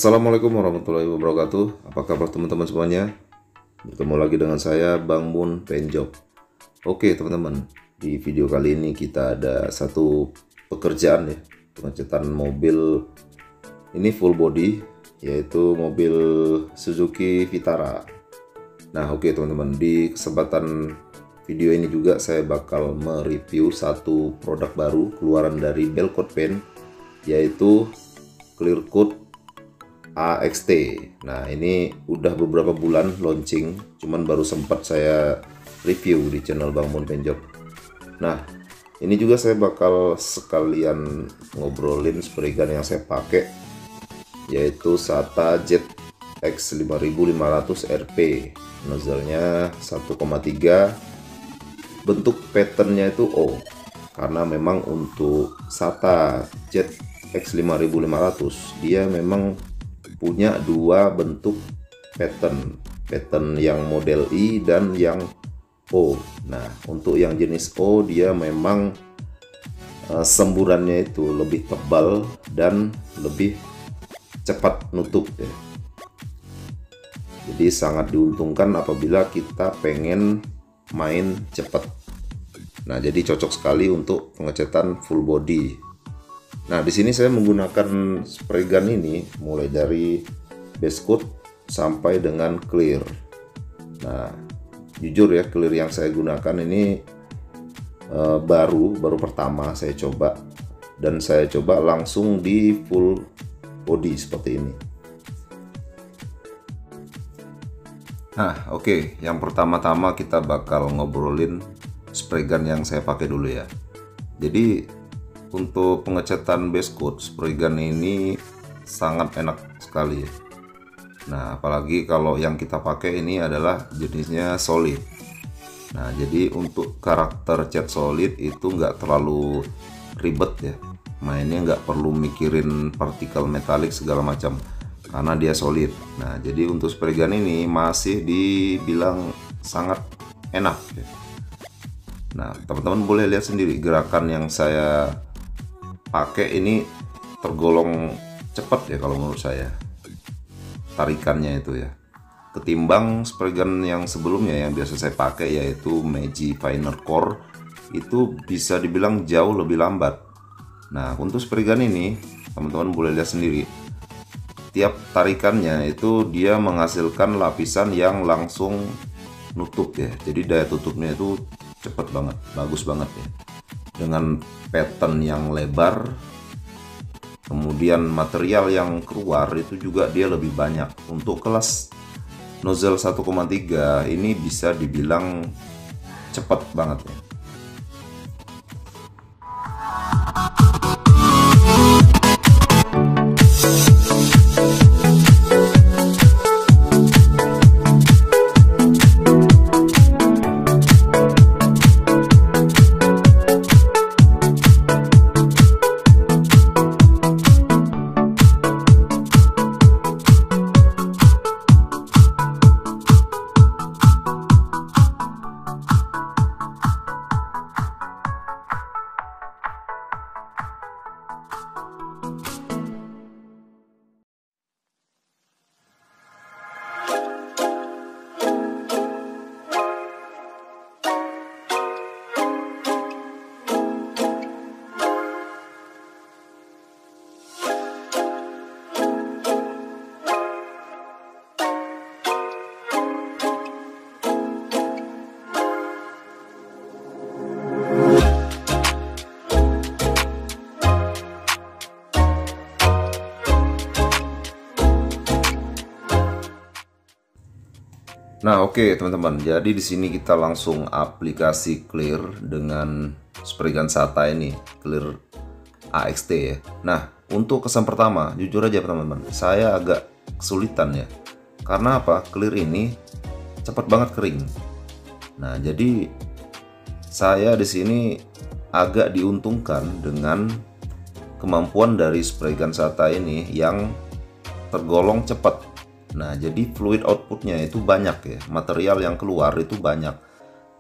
Assalamualaikum warahmatullahi wabarakatuh. Apa kabar teman-teman semuanya? Bertemu lagi dengan saya, Bang Mun Paintjob. Oke teman-teman, di video kali ini kita ada satu pekerjaan ya, pengecatan mobil ini full body, yaitu mobil Suzuki Vitara. Nah oke teman-teman, di kesempatan video ini juga saya bakal mereview satu produk baru keluaran dari Belcoat Paint, yaitu Clear Coat AXT. Nah ini udah beberapa bulan launching, cuman baru sempat saya review di channel Bang Mun Paintjob. Nah ini juga saya bakal sekalian ngobrolin spray gun yang saya pakai, yaitu SATA Jet X5500 RP, nozzle-nya 1,3, bentuk patternnya itu O, karena memang untuk SATA Jet X5500 dia memang punya dua bentuk pattern yang model I dan yang O. Nah untuk yang jenis O dia memang semburannya itu lebih tebal dan lebih cepat nutup ya. Jadi sangat diuntungkan apabila kita pengen main cepat. Nah jadi cocok sekali untuk pengecatan full body. Nah, di sini saya menggunakan spray gun ini mulai dari base coat sampai dengan clear. Nah, jujur ya, clear yang saya gunakan ini baru pertama saya coba, dan saya coba langsung di full body seperti ini. Nah, oke, yang pertama-tama kita bakal ngobrolin spray gun yang saya pakai dulu ya. Jadi untuk pengecatan base coat, spray gun ini sangat enak sekali ya. Nah apalagi kalau yang kita pakai ini adalah jenisnya solid. Nah jadi untuk karakter cat solid itu nggak terlalu ribet ya, mainnya nggak perlu mikirin partikel metalik segala macam karena dia solid. Nah jadi untuk spray gun ini masih dibilang sangat enak ya. Nah teman-teman boleh lihat sendiri gerakan yang saya pakai ini tergolong cepat ya kalau menurut saya, tarikannya itu ya, ketimbang spray gun yang sebelumnya yang biasa saya pakai yaitu Magic Finer Core, itu bisa dibilang jauh lebih lambat. Nah untuk spray gun ini teman-teman boleh lihat sendiri, tiap tarikannya itu dia menghasilkan lapisan yang langsung nutup ya, jadi daya tutupnya itu cepat banget, bagus banget ya, dengan pattern yang lebar, kemudian material yang keluar itu juga dia lebih banyak. Untuk kelas nozzle 1,3 ini bisa dibilang cepat banget ya. Nah oke teman-teman, jadi di sini kita langsung aplikasi clear dengan spray gun SATA ini, Clear AXT ya. Nah untuk kesan pertama, jujur aja teman-teman, saya agak kesulitan ya. Karena apa? Clear ini cepat banget kering. Nah jadi saya di sini agak diuntungkan dengan kemampuan dari spray gun SATA ini yang tergolong cepat. Nah jadi fluid outputnya itu banyak ya, material yang keluar itu banyak.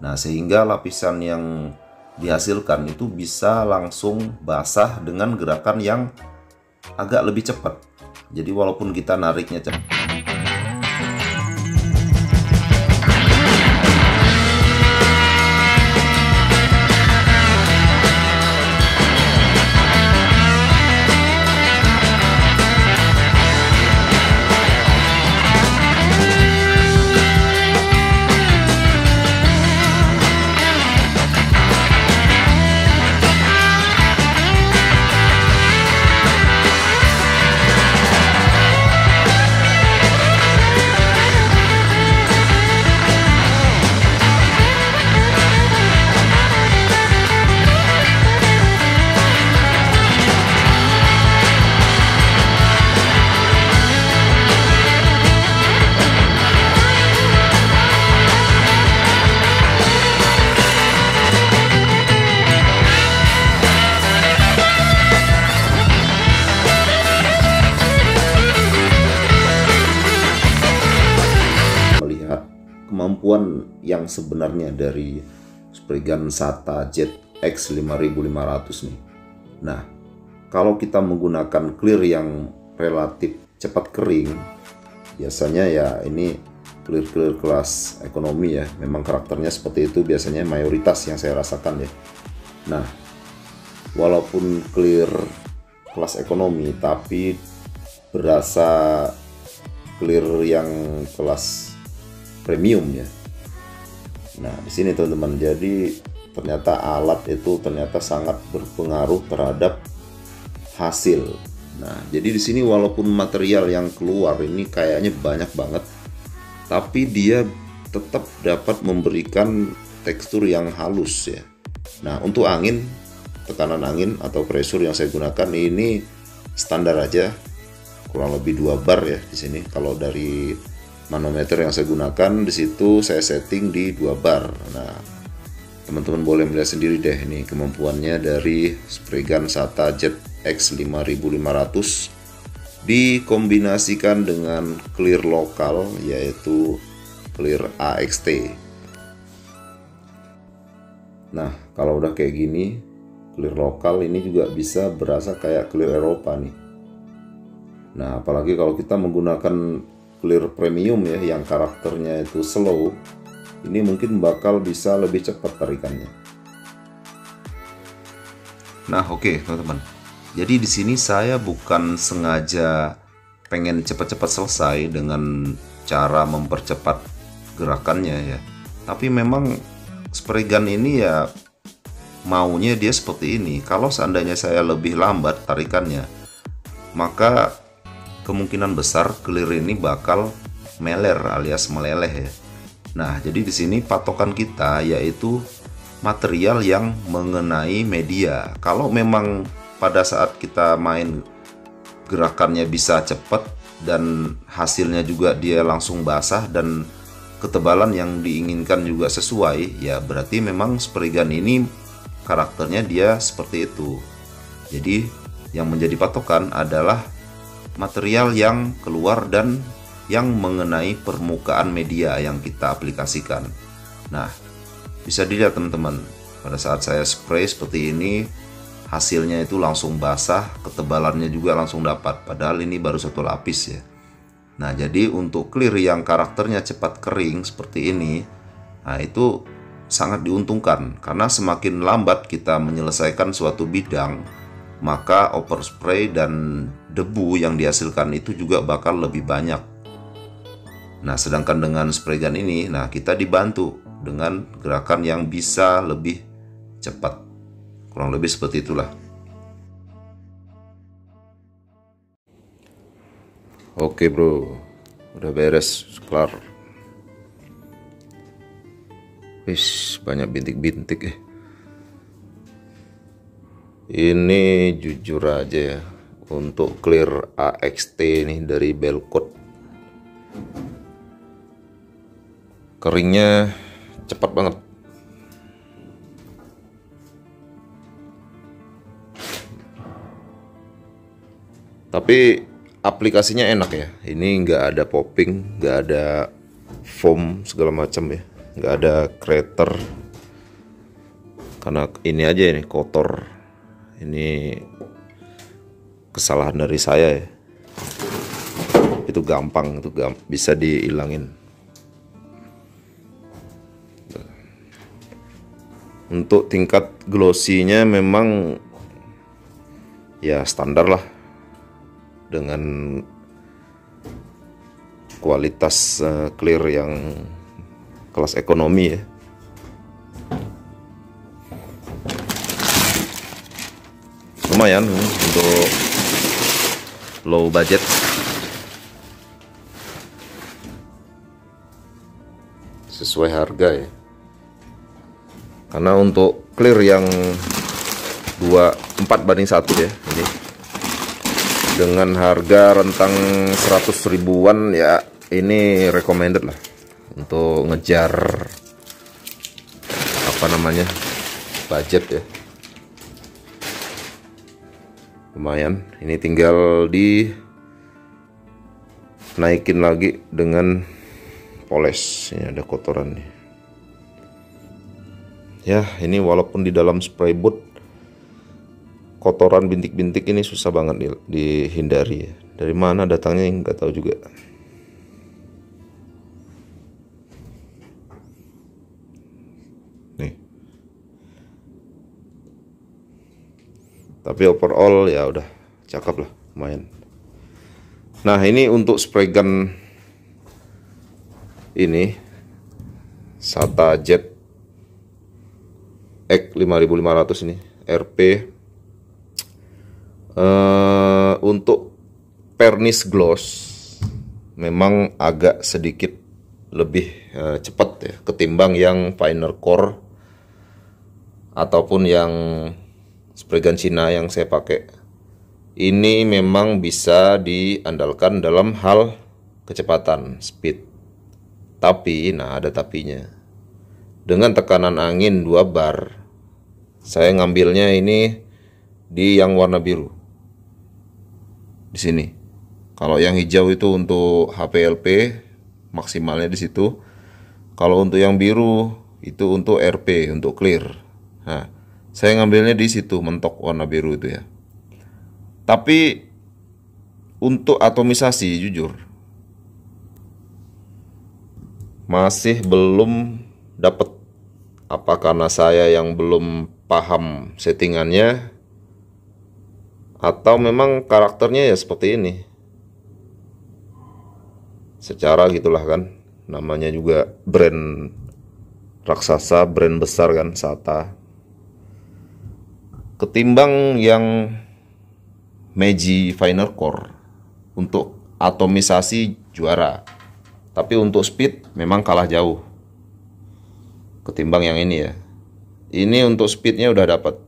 Nah sehingga lapisan yang dihasilkan itu bisa langsung basah dengan gerakan yang agak lebih cepat. Jadi walaupun kita nariknya cepat, kemampuan yang sebenarnya dari spray gun SATA ZX 5500 nih. Nah, kalau kita menggunakan clear yang relatif cepat kering, biasanya ya ini clear kelas ekonomi ya. Memang karakternya seperti itu biasanya, mayoritas yang saya rasakan ya. Nah, walaupun clear kelas ekonomi tapi berasa clear yang kelas premium ya. Nah, di sini teman-teman, jadi ternyata alat itu ternyata sangat berpengaruh terhadap hasil. Nah, jadi di sini walaupun material yang keluar ini kayaknya banyak banget, tapi dia tetap dapat memberikan tekstur yang halus ya. Nah, untuk angin, tekanan angin atau pressure yang saya gunakan ini standar aja, kurang lebih 2 bar ya di sini. Kalau dari manometer yang saya gunakan di situ saya setting di 2 bar. Nah, teman-teman boleh melihat sendiri deh ini kemampuannya dari spray gun SATA ZX 5500 dikombinasikan dengan clear lokal yaitu clear AXT. Nah, kalau udah kayak gini, clear lokal ini juga bisa berasa kayak clear Eropa nih. Nah, apalagi kalau kita menggunakan clear premium ya, yang karakternya itu slow, ini mungkin bakal bisa lebih cepat tarikannya. Nah, oke teman-teman. Jadi di sini saya bukan sengaja pengen cepat-cepat selesai dengan cara mempercepat gerakannya ya. Tapi memang spray gun ini ya maunya dia seperti ini. Kalau seandainya saya lebih lambat tarikannya, maka kemungkinan besar clear ini bakal meler alias meleleh ya. Nah, jadi di sini patokan kita yaitu material yang mengenai media. Kalau memang pada saat kita main gerakannya bisa cepat dan hasilnya juga dia langsung basah dan ketebalan yang diinginkan juga sesuai, ya berarti memang spray gun ini karakternya dia seperti itu. Jadi yang menjadi patokan adalah material yang keluar dan yang mengenai permukaan media yang kita aplikasikan. Nah, bisa dilihat teman-teman, pada saat saya spray seperti ini, hasilnya itu langsung basah, ketebalannya juga langsung dapat, padahal ini baru 1 lapis ya. Nah, jadi untuk clear yang karakternya cepat kering seperti ini, nah itu sangat diuntungkan, karena semakin lambat kita menyelesaikan suatu bidang, maka overspray dan debu yang dihasilkan itu juga bakal lebih banyak. Nah, sedangkan dengan spray gun ini, nah kita dibantu dengan gerakan yang bisa lebih cepat. Kurang lebih seperti itulah. Oke bro, udah beres, kelar. Wis, banyak bintik-bintik ya. Ini jujur aja ya, untuk clear AXT nih dari Belcoat, keringnya cepat banget. Tapi aplikasinya enak ya. Ini nggak ada popping, nggak ada foam segala macam ya, nggak ada crater. Karena ini aja ini kotor. Ini kesalahan dari saya ya. itu gampang, bisa dihilangin. Untuk tingkat glossy-nya memang ya standar lah, dengan kualitas clear yang kelas ekonomi ya. Lumayan untuk low budget. Sesuai harga ya. Karena untuk clear yang 4 banding 1 ya, ini dengan harga rentang 100 ribuan ya, ini recommended lah untuk ngejar apa namanya, budget ya. Lumayan, ini tinggal di naikin lagi dengan poles. Ini ada kotoran nih ya. Ini walaupun di dalam spray booth, kotoran bintik-bintik ini susah banget dihindari ya. Dari mana datangnya nggak tahu juga. Nih, tapi overall ya udah cakep lah, lumayan. Nah, ini untuk spray gun ini SATA Jet X 5500 ini RP. Untuk Pernis gloss memang agak sedikit lebih cepat ya ketimbang yang finer core ataupun yang spray gun Cina yang saya pakai. Ini memang bisa diandalkan dalam hal kecepatan, speed. Tapi, nah ada tapinya. Dengan tekanan angin 2 bar, saya ngambilnya ini di yang warna biru. Di sini. Kalau yang hijau itu untuk HPLP, maksimalnya di situ. Kalau untuk yang biru itu untuk RP, untuk clear. Nah, saya ngambilnya di situ, mentok warna biru itu ya. Tapi untuk atomisasi jujur masih belum dapat. Apa karena saya yang belum paham settingannya, atau memang karakternya ya seperti ini. Secara gitulah kan, namanya juga brand raksasa, brand besar kan, SATA. Ketimbang yang Meiji Finer Core, untuk atomisasi juara. Tapi untuk speed memang kalah jauh ketimbang yang ini ya. Ini untuk speednya udah dapat.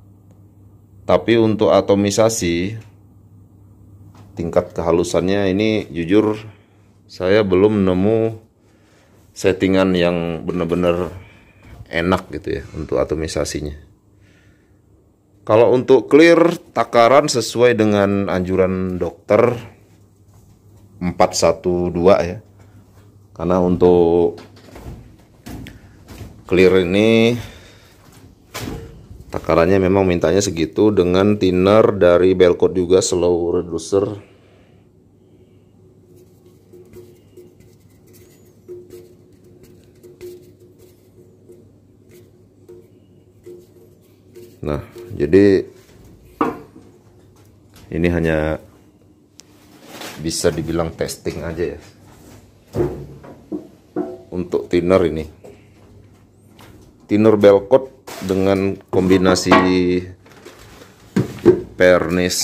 Tapi untuk atomisasi, tingkat kehalusannya ini jujur saya belum nemu settingan yang benar-benar enak gitu ya untuk atomisasinya. Kalau untuk clear, takaran sesuai dengan anjuran dokter 412 ya. Karena untuk clear ini takarannya memang mintanya segitu, dengan thinner dari Belcoat juga, slow reducer. Nah, jadi ini hanya bisa dibilang testing aja ya. Untuk thinner ini, thinner Belcoat dengan kombinasi Pernis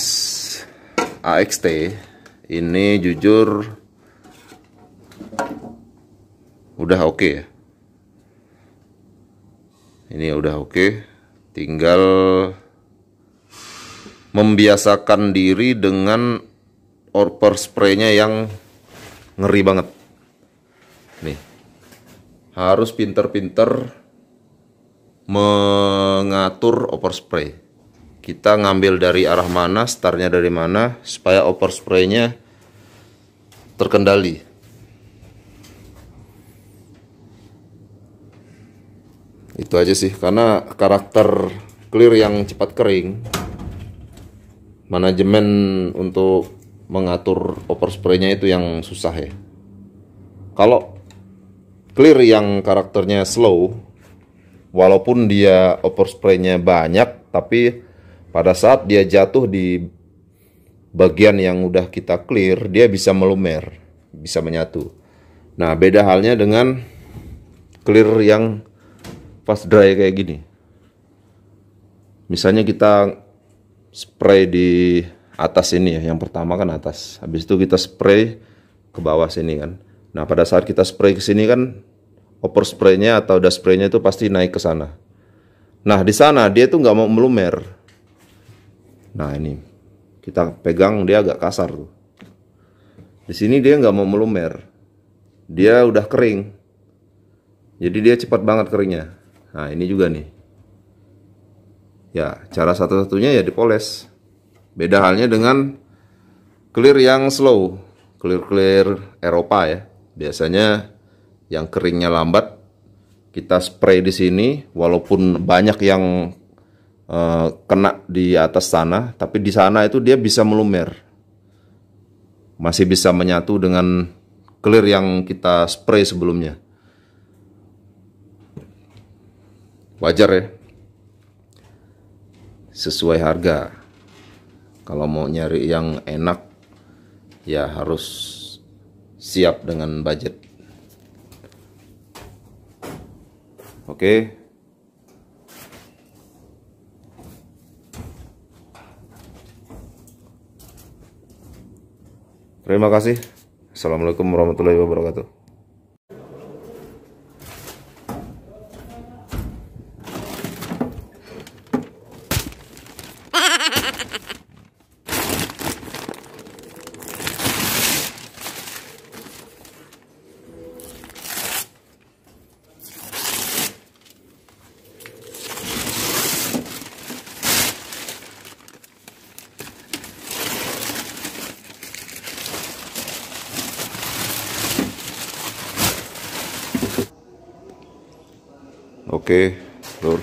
AXT ini jujur udah oke ya. Ini udah oke, tinggal membiasakan diri dengan overspray-nya yang ngeri banget. Nih, harus pinter-pinter mengatur overspray. Kita ngambil dari arah mana, startnya dari mana, supaya overspray-nya terkendali. Itu aja sih, karena karakter clear yang cepat kering, manajemen untuk mengatur overspray-nya itu yang susah ya. Kalau clear yang karakternya slow, walaupun dia overspray-nya banyak, tapi pada saat dia jatuh di bagian yang udah kita clear, dia bisa melumer, bisa menyatu. Nah, beda halnya dengan clear yang pas dry kayak gini. Misalnya kita spray di atas ini ya, yang pertama kan atas. Habis itu kita spray ke bawah sini kan. Nah, pada saat kita spray ke sini kan overspray-nya atau dust spray-nya itu pasti naik ke sana. Nah, di sana dia tuh nggak mau melumer. Nah, ini kita pegang dia agak kasar tuh. Di sini dia nggak mau melumer. Dia udah kering. Jadi dia cepat banget keringnya. Nah, ini juga nih. Ya, cara satu-satunya ya dipoles. Beda halnya dengan clear yang slow, clear Eropa ya. Biasanya yang keringnya lambat, kita spray di sini, walaupun banyak yang kena di atas sana, tapi di sana itu dia bisa melumer, masih bisa menyatu dengan clear yang kita spray sebelumnya. Wajar ya, sesuai harga. Kalau mau nyari yang enak, ya harus siap dengan budget. Oke. Terima kasih. Assalamualaikum warahmatullahi wabarakatuh. Oke, Lur.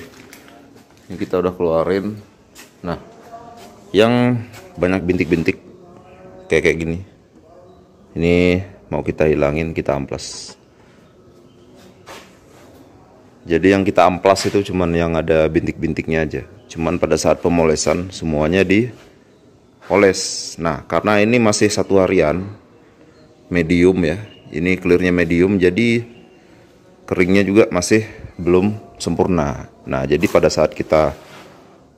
Ini kita udah keluarin. Nah, yang banyak bintik-bintik kayak gini, ini mau kita hilangin, kita amplas. Jadi yang kita amplas itu cuman yang ada bintik-bintiknya aja. Cuman pada saat pemolesan semuanya dipoles. Nah, karena ini masih satu harian, medium ya. Ini clearnya medium, jadi keringnya juga masih belum sempurna. Nah, jadi pada saat kita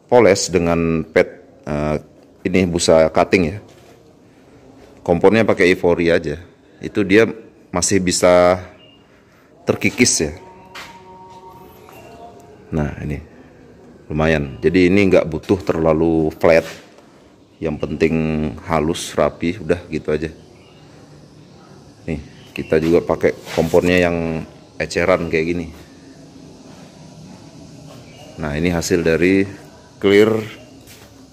poles dengan pad ini busa cutting ya, kompornya pakai Ivory aja, itu dia masih bisa terkikis ya. Nah, ini lumayan. Jadi ini nggak butuh terlalu flat, yang penting halus rapi, udah gitu aja. Nih, kita juga pakai kompornya yang eceran kayak gini. Nah, ini hasil dari clear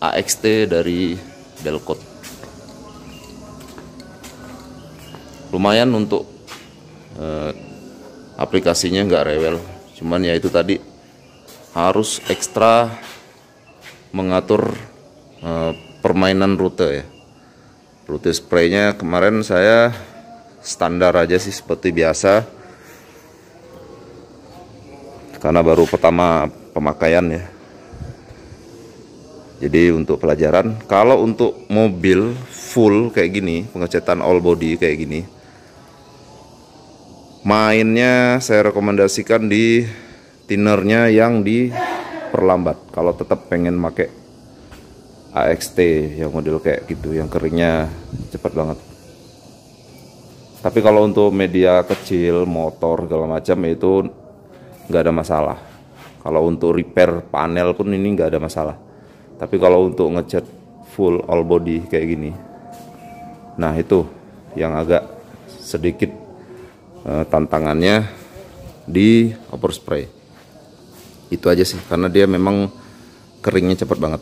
AXT dari Belkot. Lumayan untuk aplikasinya, nggak rewel. Cuman ya itu tadi, harus ekstra mengatur permainan rute ya. Rute spraynya kemarin saya standar aja sih seperti biasa, karena baru pertama pemakaian ya. Jadi untuk pelajaran, kalau untuk mobil full kayak gini, pengecetan all body kayak gini, mainnya saya rekomendasikan di thinnernya yang diperlambat. Kalau tetap pengen pakai AXT yang model kayak gitu, yang keringnya cepat banget. Tapi kalau untuk media kecil, motor segala macam, itu nggak ada masalah. Kalau untuk repair panel pun ini nggak ada masalah. Tapi kalau untuk ngecat full all body kayak gini, nah itu yang agak sedikit tantangannya di overspray. Itu aja sih, karena dia memang keringnya cepat banget.